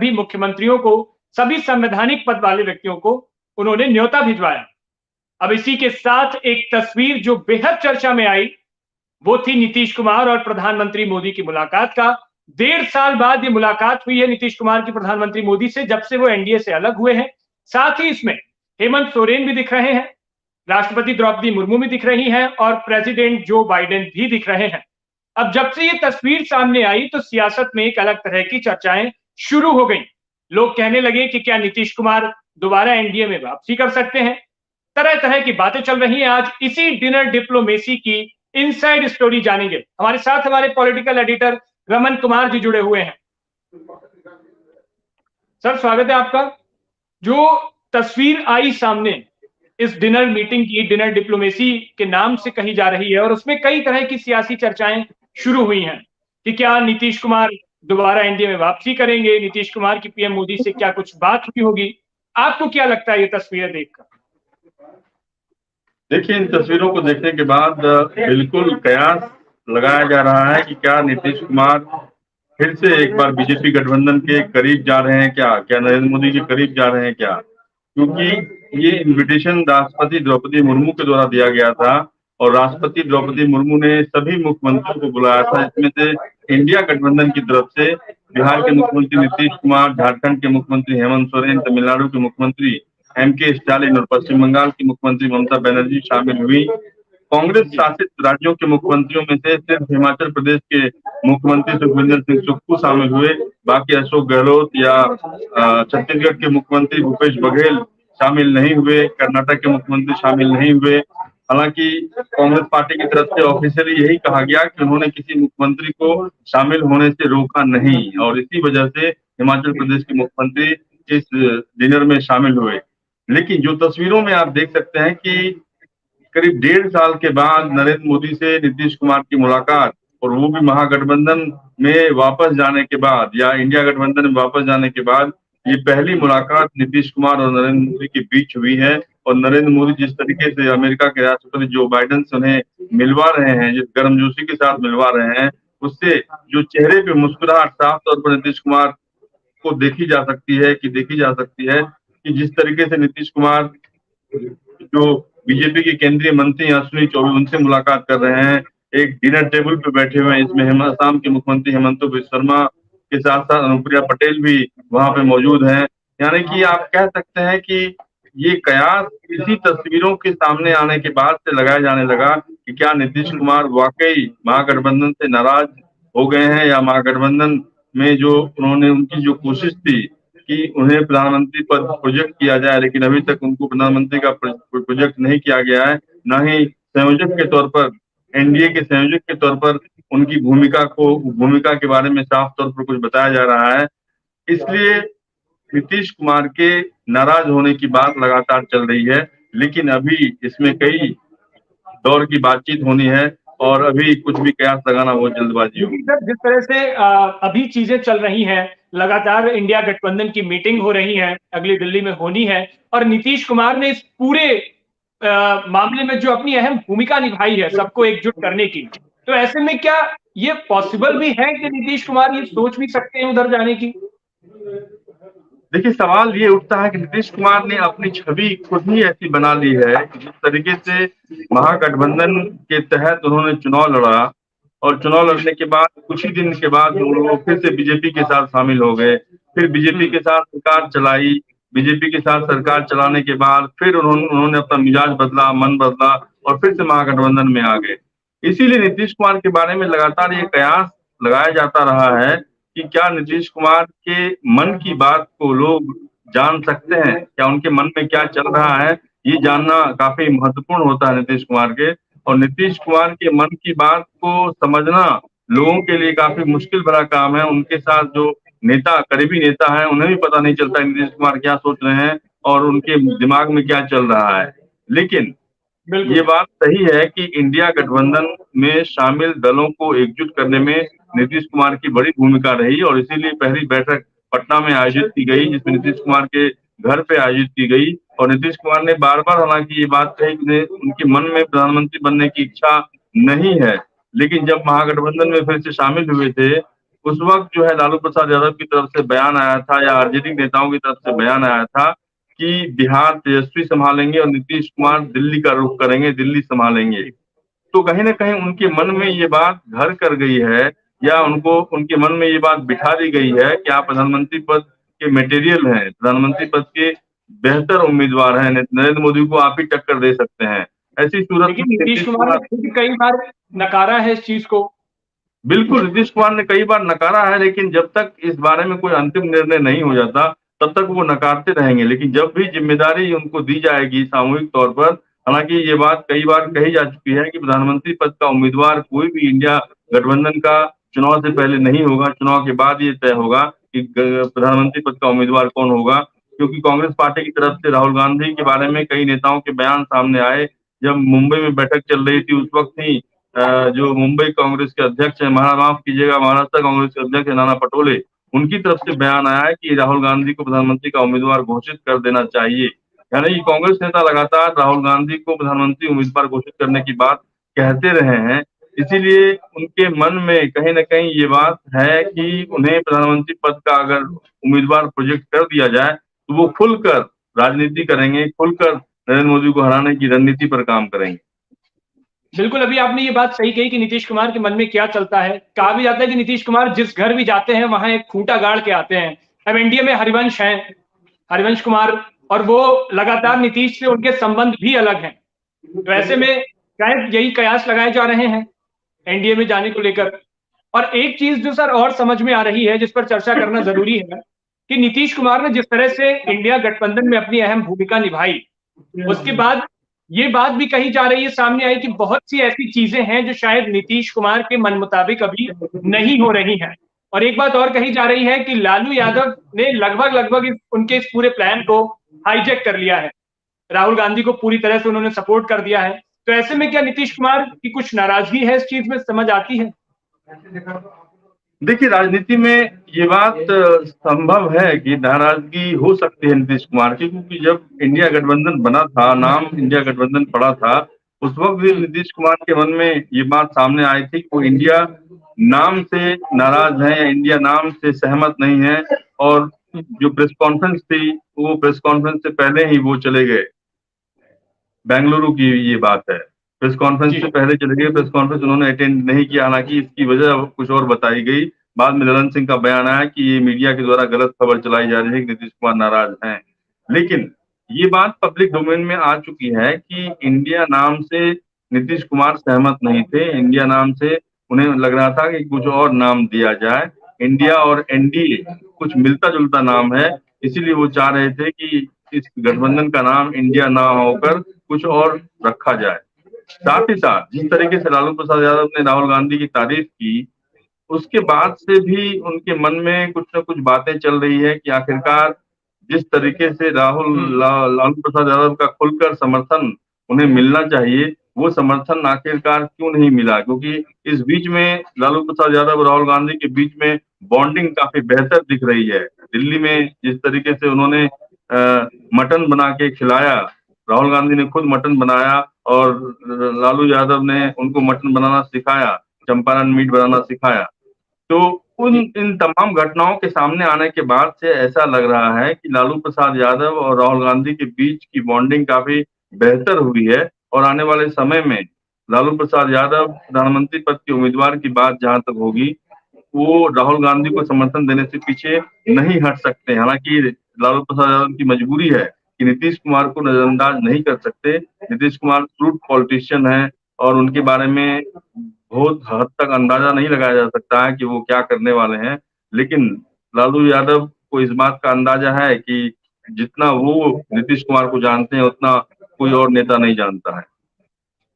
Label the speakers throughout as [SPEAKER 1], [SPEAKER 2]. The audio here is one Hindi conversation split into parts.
[SPEAKER 1] सभी मुख्यमंत्रियों को, सभी संवैधानिक पद वाले व्यक्तियों को उन्होंने न्योता भिजवाया। अब इसी के साथ एक तस्वीर जो बेहद चर्चा में आई, वो थी नीतीश कुमार और प्रधानमंत्री मोदी की मुलाकात का। 1.5 साल बाद ये मुलाकात हुई है नीतीश कुमार की प्रधानमंत्री मोदी से, जब से वो एनडीए से अलग हुए हैं। साथ ही इसमें हेमंत सोरेन भी दिख रहे हैं, राष्ट्रपति द्रौपदी मुर्मू भी दिख रही हैं और प्रेसिडेंट जो बाइडेन भी दिख रहे हैं। अब जब से ये तस्वीर सामने आई तो सियासत में एक अलग तरह की चर्चाएं शुरू हो गई। लोग कहने लगे कि क्या नीतीश कुमार दोबारा एनडीए में वापसी कर सकते हैं। तरह तरह की बातें चल रही हैं। आज इसी डिनर डिप्लोमेसी की इनसाइड स्टोरी जानेंगे। हमारे साथ हमारे पॉलिटिकल एडिटर रमन कुमार जी जुड़े हुए हैं। सर, स्वागत है आपका। जो तस्वीर आई सामने इस डिनर मीटिंग की, डिनर डिप्लोमेसी के नाम से कही जा रही है और उसमें कई तरह की सियासी चर्चाएं शुरू हुई हैं कि क्या नीतीश कुमार दोबारा एनडीए में वापसी करेंगे, नीतीश कुमार की पीएम मोदी से क्या कुछ बात हुई होगी। आपको क्या लगता है ये तस्वीरें देखकर?
[SPEAKER 2] देखिए, इन तस्वीरों को देखने के बाद बिल्कुल कयास लगाया जा रहा है कि क्या नीतीश कुमार फिर से एक बार बीजेपी गठबंधन के करीब जा रहे हैं, क्या नरेंद्र मोदी के करीब जा रहे हैं क्या। क्योंकि ये इनविटेशन राष्ट्रपति द्रौपदी मुर्मू के द्वारा दिया गया था और राष्ट्रपति द्रौपदी मुर्मू ने सभी मुख्यमंत्रियों को बुलाया था। इसमें से इंडिया गठबंधन की तरफ से बिहार के मुख्यमंत्री नीतीश कुमार, झारखंड के मुख्यमंत्री हेमंत सोरेन, तमिलनाडु के मुख्यमंत्री एमके स्टालिन और पश्चिम बंगाल की मुख्यमंत्री ममता बनर्जी शामिल हुई। कांग्रेस शासित राज्यों के मुख्यमंत्रियों में से सिर्फ हिमाचल प्रदेश के मुख्यमंत्री सुखविंदर सिंह सुक्खू शामिल हुए। बाकी अशोक गहलोत या छत्तीसगढ़ के मुख्यमंत्री भूपेश बघेल शामिल नहीं हुए, कर्नाटक के मुख्यमंत्री शामिल नहीं हुए। हालांकि कांग्रेस पार्टी की तरफ से ऑफिशियली यही कहा गया कि उन्होंने किसी मुख्यमंत्री को शामिल होने से रोका नहीं और इसी वजह से हिमाचल प्रदेश के मुख्यमंत्री इस डिनर में शामिल हुए। लेकिन जो तस्वीरों में आप देख सकते हैं कि करीब 1.5 साल के बाद नरेंद्र मोदी से नीतीश कुमार की मुलाकात, और वो भी महागठबंधन में वापस जाने के बाद या इंडिया गठबंधन में वापस जाने के बाद ये पहली मुलाकात नीतीश कुमार और नरेंद्र मोदी के बीच हुई है। और नरेंद्र मोदी जिस तरीके से अमेरिका के राष्ट्रपति जो बाइडेन से उन्हें मिलवा रहे हैं, जिस गर्मजोशी के साथ मिलवा रहे हैं, उससे जो चेहरे पे मुस्कुराहट साफ तौर पर नीतीश कुमार को देखी जा सकती है कि जिस तरीके से नीतीश कुमार जो बीजेपी के केंद्रीय मंत्री अश्विनी चौबे उनसे मुलाकात कर रहे हैं, एक डिनर टेबल पे बैठे हुए हैं। इसमें असम के मुख्यमंत्री हेमंत बिस्वा शर्मा के साथ साथ अनुप्रिया पटेल भी वहां पे मौजूद हैं। यानी कि आप कह सकते हैं कि ये कयास इसी तस्वीरों के सामने आने के बाद से लगाया जाने लगा कि क्या नीतीश कुमार वाकई महागठबंधन से नाराज हो गए हैं या महागठबंधन में जो उन्होंने उनकी जो कोशिश थी कि उन्हें प्रधानमंत्री पद प्रोजेक्ट किया जाए, लेकिन अभी तक उनको प्रधानमंत्री का प्रोजेक्ट नहीं किया गया है, ना ही संयोजक के तौर पर, एनडीए के संयोजक के तौर पर उनकी भूमिका के बारे में साफ तौर पर कुछ बताया जा रहा है। इसलिए नीतीश कुमार के नाराज होने की बात लगातार चल रही है, लेकिन अभी इसमें कई दौर की बातचीत होनी है और अभी कुछ भी कयास लगाना बहुत जल्दबाजी होगी।
[SPEAKER 1] जिस तरह से अभी चीजें चल रही हैं, लगातार इंडिया गठबंधन की मीटिंग हो रही है, अगली दिल्ली में होनी है और नीतीश कुमार ने इस पूरे मामले में जो अपनी अहम भूमिका निभाई है सबको एकजुट करने की, तो ऐसे में क्या ये पॉसिबल भी है कि नीतीश कुमार ये सोच भी सकते हैं उधर जाने की?
[SPEAKER 2] देखिए, सवाल ये उठता है कि नीतीश कुमार ने अपनी छवि खुद ही ऐसी बना ली है कि जिस तरीके से महागठबंधन के तहत उन्होंने चुनाव लड़ा और चुनाव लड़ने के बाद कुछ ही दिन के बाद वो फिर से बीजेपी के साथ शामिल हो गए, फिर बीजेपी के साथ सरकार चलाई। बीजेपी के साथ सरकार चलाने के बाद फिर उन्होंने अपना मिजाज बदला, मन बदला और फिर से महागठबंधन में आ गए। इसीलिए नीतीश कुमार के बारे में लगातार ये कयास लगाया जाता रहा है कि क्या नीतीश कुमार के मन की बात को लोग जान सकते हैं, क्या उनके मन में क्या चल रहा है, ये जानना काफी महत्वपूर्ण होता है नीतीश कुमार के। और नीतीश कुमार के मन की बात को समझना लोगों के लिए काफी मुश्किल भरा काम है। उनके साथ जो करीबी नेता है, उन्हें भी पता नहीं चलता नीतीश कुमार क्या सोच रहे हैं और उनके दिमाग में क्या चल रहा है। लेकिन ये बात सही है कि इंडिया गठबंधन में शामिल दलों को एकजुट करने में नीतीश कुमार की बड़ी भूमिका रही और इसीलिए पहली बैठक पटना में आयोजित की गई, जिसमें नीतीश कुमार के घर पे आयोजित की गई। और नीतीश कुमार ने बार बार हालांकि ये बात कही कि उनके मन में प्रधानमंत्री बनने की इच्छा नहीं है, लेकिन जब महागठबंधन में फिर से शामिल हुए थे उस वक्त जो है लालू प्रसाद यादव की तरफ से बयान आया था या आरजेडी नेताओं की तरफ से बयान आया था कि बिहार तेजस्वी संभालेंगे और नीतीश कुमार दिल्ली का रुख करेंगे, दिल्ली संभालेंगे। तो कहीं ना कहीं उनके मन में ये बात घर कर गई है या उनको उनके मन में ये बात बिठा दी गई है कि आप प्रधानमंत्री पद के मटेरियल हैं, प्रधानमंत्री पद के बेहतर उम्मीदवार हैं, नरेंद्र मोदी को आप ही टक्कर दे सकते हैं। ऐसी सूरत
[SPEAKER 1] लेकिन
[SPEAKER 2] में
[SPEAKER 1] नीतीश
[SPEAKER 2] नीतीश
[SPEAKER 1] कुमार ने
[SPEAKER 2] कुमार,
[SPEAKER 1] खुद कई बार नकारा है इस चीज को।
[SPEAKER 2] बिल्कुल नीतीश कुमार ने कई बार नकारा है, लेकिन जब तक इस बारे में कोई अंतिम निर्णय नहीं हो जाता तब तक वो नकारते रहेंगे। लेकिन जब भी जिम्मेदारी उनको दी जाएगी सामूहिक तौर पर, हालांकि ये बात कई बार कही जा चुकी है कि प्रधानमंत्री पद का उम्मीदवार कोई भी इंडिया गठबंधन का चुनाव से पहले नहीं होगा, चुनाव के बाद ये तय होगा कि प्रधानमंत्री पद का उम्मीदवार कौन होगा। क्योंकि कांग्रेस पार्टी की तरफ से राहुल गांधी के बारे में कई नेताओं के बयान सामने आए। जब मुंबई में बैठक चल रही थी उस वक्त ही जो मुंबई कांग्रेस के अध्यक्ष है, माफ कीजिएगा, महाराष्ट्र कांग्रेस के अध्यक्ष है नाना पटोले, उनकी तरफ से बयान आया है कि राहुल गांधी को प्रधानमंत्री का उम्मीदवार घोषित कर देना चाहिए। यानी कि कांग्रेस नेता लगातार राहुल गांधी को प्रधानमंत्री उम्मीदवार घोषित करने की बात कहते रहे हैं। इसीलिए उनके मन में कहीं ना कहीं ये बात है कि उन्हें प्रधानमंत्री पद का अगर उम्मीदवार प्रोजेक्ट कर दिया जाए तो वो खुलकर राजनीति करेंगे, खुलकर नरेंद्र मोदी को हराने की रणनीति पर काम करेंगे।
[SPEAKER 1] बिल्कुल, अभी आपने ये बात सही कही कि नीतीश कुमार के मन में क्या चलता है। कहा भी जाता है कि नीतीश कुमार जिस घर भी जाते हैं वहां एक खूंटा गाड़ के आते हैं। अब एनडीए में हरिवंश हैं, हरिवंश कुमार, और वो लगातार नीतीश से उनके संबंध भी अलग हैं। तो ऐसे में शायद यही कयास लगाए जा रहे हैं एनडीए में जाने को लेकर। और एक चीज जो सर और समझ में आ रही है, जिस पर चर्चा करना जरूरी है, कि नीतीश कुमार ने जिस तरह से इंडिया गठबंधन में अपनी अहम भूमिका निभाई, उसके बाद ये बात भी कही जा रही है, सामने आई कि बहुत सी ऐसी चीजें हैं जो शायद नीतीश कुमार के मन मुताबिक अभी नहीं हो रही हैं। और एक बात और कही जा रही है कि लालू यादव ने लगभग उनके इस पूरे प्लान को हाईजैक कर लिया है। राहुल गांधी को पूरी तरह से उन्होंने सपोर्ट कर दिया है। तो ऐसे में क्या नीतीश कुमार की कुछ नाराजगी है इस चीज में, समझ आती है?
[SPEAKER 2] देखिए, राजनीति में ये बात संभव है कि नाराजगी हो सकती है नीतीश कुमार की, क्योंकि जब इंडिया गठबंधन बना था, नाम इंडिया गठबंधन पड़ा था, उस वक्त भी नीतीश कुमार के मन में ये बात सामने आई थी कि वो इंडिया नाम से नाराज है या इंडिया नाम से सहमत नहीं है। और जो प्रेस कॉन्फ्रेंस थी, वो प्रेस कॉन्फ्रेंस से पहले ही वो चले गए। बेंगलुरु की ये बात है, प्रेस कॉन्फ्रेंस से पहले चले गए, प्रेस कॉन्फ्रेंस उन्होंने अटेंड नहीं किया। हालांकि इसकी वजह कुछ और बताई गई। बाद में ललन सिंह का बयान आया कि ये मीडिया के द्वारा गलत खबर चलाई जा रही है कि नीतीश कुमार नाराज हैं। लेकिन ये बात पब्लिक डोमेन में आ चुकी है कि इंडिया नाम से नीतीश कुमार सहमत नहीं थे। इंडिया नाम से उन्हें लग रहा था कि कुछ और नाम दिया जाए। इंडिया और एनडीए कुछ मिलता जुलता नाम है, इसीलिए वो चाह रहे थे कि इस गठबंधन का नाम इंडिया ना होकर कुछ और रखा जाए। साथ ही साथ जिस तरीके से लालू प्रसाद यादव ने राहुल गांधी की तारीफ की, उसके बाद से भी उनके मन में कुछ न कुछ बातें चल रही है कि आखिरकार जिस तरीके से लालू प्रसाद यादव का खुलकर समर्थन उन्हें मिलना चाहिए, वो समर्थन आखिरकार क्यों नहीं मिला। क्योंकि इस बीच में लालू प्रसाद यादव और राहुल गांधी के बीच में बॉन्डिंग काफी बेहतर दिख रही है। दिल्ली में जिस तरीके से उन्होंने मटन बना के खिलाया, राहुल गांधी ने खुद मटन बनाया और लालू यादव ने उनको मटन बनाना सिखाया, चंपारण मीट बनाना सिखाया। तो इन तमाम घटनाओं के सामने आने के बाद से ऐसा लग रहा है कि लालू प्रसाद यादव और राहुल गांधी के बीच की बॉन्डिंग काफी बेहतर हुई है। और आने वाले समय में लालू प्रसाद यादव प्रधानमंत्री पद के उम्मीदवार की बात जहां तक होगी, वो राहुल गांधी को समर्थन देने से पीछे नहीं हट सकते। हालांकि लालू प्रसाद यादव की मजबूरी है कि नीतीश कुमार को नजरअंदाज नहीं कर सकते। नीतीश कुमार फ्रूट पॉलिटिशियन है और उनके बारे में बहुत हद तक अंदाजा नहीं लगाया जा सकता है कि वो क्या करने वाले हैं। लेकिन लालू यादव को इस बात का अंदाजा है कि जितना वो नीतीश कुमार को जानते हैं उतना कोई और नेता नहीं जानता है।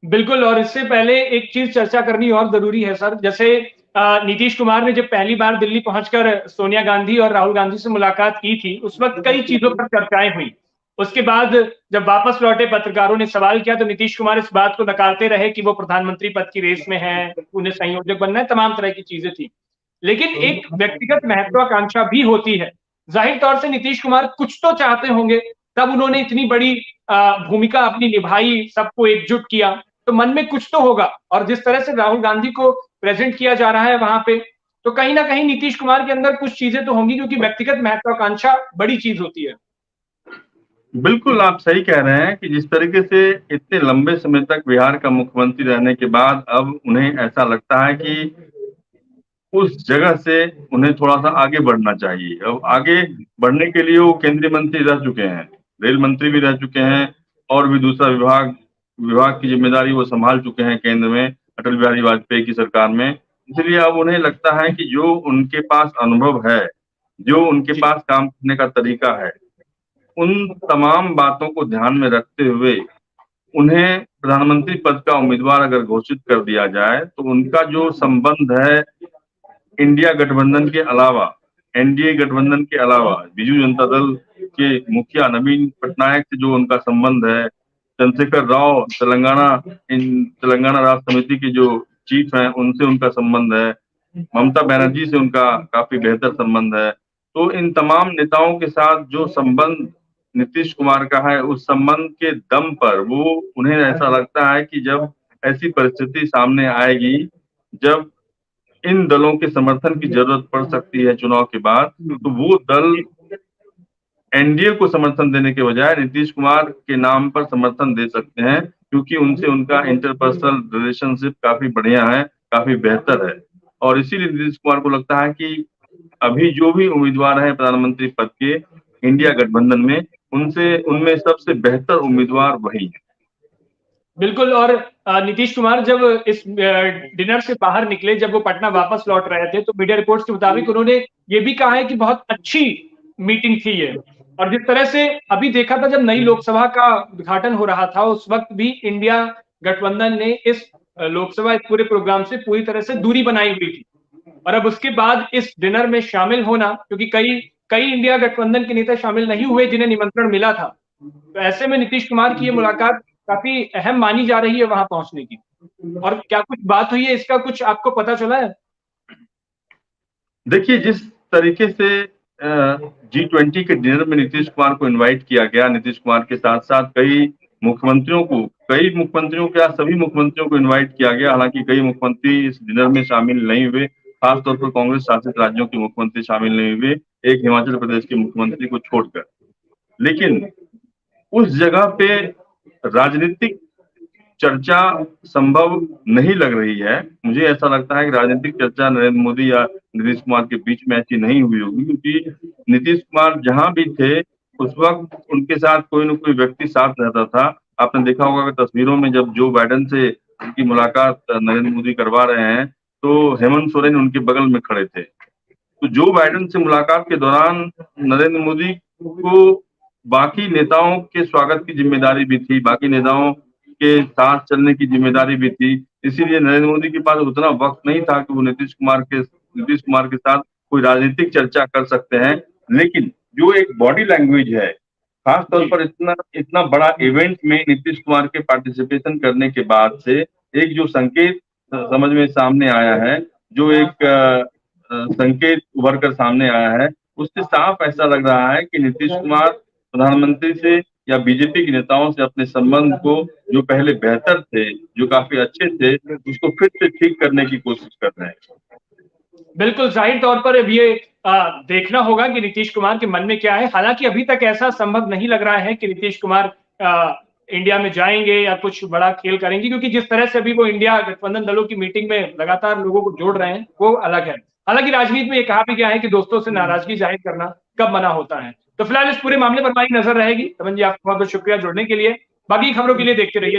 [SPEAKER 1] बिल्कुल, और इससे पहले एक चीज चर्चा करनी और जरूरी है सर। जैसे नीतीश कुमार ने जब पहली बार दिल्ली पहुंचकर सोनिया गांधी और राहुल गांधी से मुलाकात की थी, उस वक्त कई चीजों पर चर्चाएं हुई। उसके बाद जब वापस लौटे, पत्रकारों ने सवाल किया तो नीतीश कुमार इस बात को नकारते रहे कि वो प्रधानमंत्री पद की रेस में हैं, उन्हें संयोजक बनना है, तमाम तरह की चीजें थी। लेकिन एक व्यक्तिगत महत्वाकांक्षा भी होती है। जाहिर तौर से नीतीश कुमार कुछ तो चाहते होंगे, तब उन्होंने इतनी बड़ी भूमिका अपनी निभाई, सबको एकजुट किया, तो मन में कुछ तो होगा। और जिस तरह से राहुल गांधी को प्रेजेंट किया जा रहा है वहां पे, तो कहीं ना कहीं नीतीश कुमार के अंदर कुछ चीजें तो होंगी, क्योंकि व्यक्तिगत महत्वाकांक्षा बड़ी चीज होती है।
[SPEAKER 2] बिल्कुल आप सही कह रहे हैं कि जिस तरीके से इतने लंबे समय तक बिहार का मुख्यमंत्री रहने के बाद अब उन्हें ऐसा लगता है कि उस जगह से उन्हें थोड़ा सा आगे बढ़ना चाहिए। अब आगे बढ़ने के लिए वो केंद्रीय मंत्री रह चुके हैं, रेल मंत्री भी रह चुके हैं और भी दूसरा विभाग की जिम्मेदारी वो संभाल चुके हैं केंद्र में, अटल बिहारी वाजपेयी की सरकार में। इसलिए अब उन्हें लगता है कि जो उनके पास अनुभव है, जो उनके
[SPEAKER 1] जी।
[SPEAKER 2] पास काम करने का तरीका है, उन तमाम बातों को ध्यान में रखते हुए उन्हें प्रधानमंत्री पद का उम्मीदवार अगर घोषित कर दिया जाए, तो उनका जो संबंध है इंडिया गठबंधन के अलावा, एनडीए गठबंधन के अलावा बीजू जनता दल के मुखिया नवीन पटनायक से जो उनका संबंध है, चंद्रशेखर राव तेलंगाना राष्ट्र समिति के जो चीफ हैं उनसे उनका संबंध है, ममता बनर्जी से उनका काफी बेहतर संबंध है। तो इन तमाम नेताओं के साथ जो संबंध नीतीश कुमार का है, उस संबंध के दम पर वो उन्हें ऐसा लगता है कि जब ऐसी परिस्थिति सामने आएगी, जब इन दलों के समर्थन की जरूरत पड़ सकती है चुनाव के बाद, तो वो दल एनडीए को समर्थन देने के बजाय नीतीश कुमार के नाम पर समर्थन दे सकते हैं, क्योंकि उनसे उनका इंटरपर्सनल रिलेशनशिप काफी बढ़िया है, काफी बेहतर है। और इसीलिए नीतीश कुमार को लगता है कि अभी जो भी उम्मीदवार हैं प्रधानमंत्री पद के इंडिया गठबंधन में, उनमें सबसे बेहतर उम्मीदवार वही है।
[SPEAKER 1] बिल्कुल। और नीतीश कुमार जब इस डिनर से बाहर निकले, जब वो पटना वापस लौट रहे थे, तो मीडिया रिपोर्ट्स के मुताबिक उन्होंने ये भी कहा है कि बहुत अच्छी मीटिंग थी ये। और जिस तरह से अभी देखा था, जब नई लोकसभा का उद्घाटन हो रहा था, उस वक्त भी इंडिया गठबंधन ने इस लोकसभा इस पूरे प्रोग्राम से पूरी तरह से दूरी बनाई हुई थी। और अब उसके बाद इस डिनर में शामिल होना, क्योंकि कई कई इंडिया गठबंधन के नेता शामिल नहीं हुए जिन्हें निमंत्रण मिला था, तो ऐसे में नीतीश कुमार की ये मुलाकात काफी अहम मानी जा रही है वहां पहुंचने की। और क्या कुछ बात हुई है, इसका कुछ आपको पता चला है?
[SPEAKER 2] देखिए, जिस तरीके से G20 के डिनर में नीतीश कुमार को इनवाइट किया गया, नीतीश कुमार के साथ साथ कई मुख्यमंत्रियों क्या सभी मुख्यमंत्रियों को इनवाइट किया गया। हालांकि कई मुख्यमंत्री इस डिनर में शामिल नहीं हुए, खासतौर पर कांग्रेस शासित राज्यों के मुख्यमंत्री शामिल नहीं हुए, एक हिमाचल प्रदेश के मुख्यमंत्री को छोड़कर। लेकिन उस जगह पे राजनीतिक चर्चा संभव नहीं लग रही है। मुझे ऐसा लगता है कि राजनीतिक चर्चा नरेंद्र मोदी या नीतीश कुमार के बीच में ऐसी नहीं हुई होगी, क्योंकि नीतीश कुमार जहां भी थे उस वक्त उनके साथ कोई न कोई व्यक्ति साथ रहता था। आपने देखा होगा कि तस्वीरों में जब जो बाइडेन से उनकी मुलाकात नरेंद्र मोदी करवा रहे हैं, तो हेमंत सोरेन उनके बगल में खड़े थे। तो जो बाइडेन से मुलाकात के दौरान नरेंद्र मोदी को बाकी नेताओं के स्वागत की जिम्मेदारी भी थी, बाकी नेताओं के साथ चलने की जिम्मेदारी भी थी। इसीलिए नरेंद्र मोदी के पास उतना वक्त नहीं था कि वो नीतीश कुमार के साथ कोई राजनीतिक चर्चा कर सकते हैं। लेकिन जो एक बॉडी लैंग्वेज है, खास तौर पर इतना बड़ा इवेंट में नीतीश कुमार के पार्टिसिपेशन करने के बाद से एक जो संकेत समझ में सामने आया है, जो एक संकेत उभर कर सामने आया है, उससे साफ ऐसा लग रहा है कि नीतीश कुमार प्रधानमंत्री से या बीजेपी के नेताओं से अपने संबंध को, जो पहले बेहतर थे, जो काफी अच्छे थे, उसको फिर से ठीक करने की कोशिश कर रहे हैं।
[SPEAKER 1] बिल्कुल, जाहिर तौर पर अब ये देखना होगा कि नीतीश कुमार के मन में क्या है। हालांकि अभी तक ऐसा संभव नहीं लग रहा है कि नीतीश कुमार इंडिया में जाएंगे या कुछ बड़ा खेल करेंगे, क्योंकि जिस तरह से अभी वो इंडिया गठबंधन दलों की मीटिंग में लगातार लोगों को जोड़ रहे हैं, वो अलग है। हालांकि राजनीति में ये कहा भी गया है कि दोस्तों से नाराजगी जाहिर करना कब मना होता है। तो फिलहाल इस पूरे मामले पर हमारी नजर रहेगी। तमन जी, आपका बहुत बहुत शुक्रिया जुड़ने के लिए। बाकी खबरों के लिए देखते रहिए।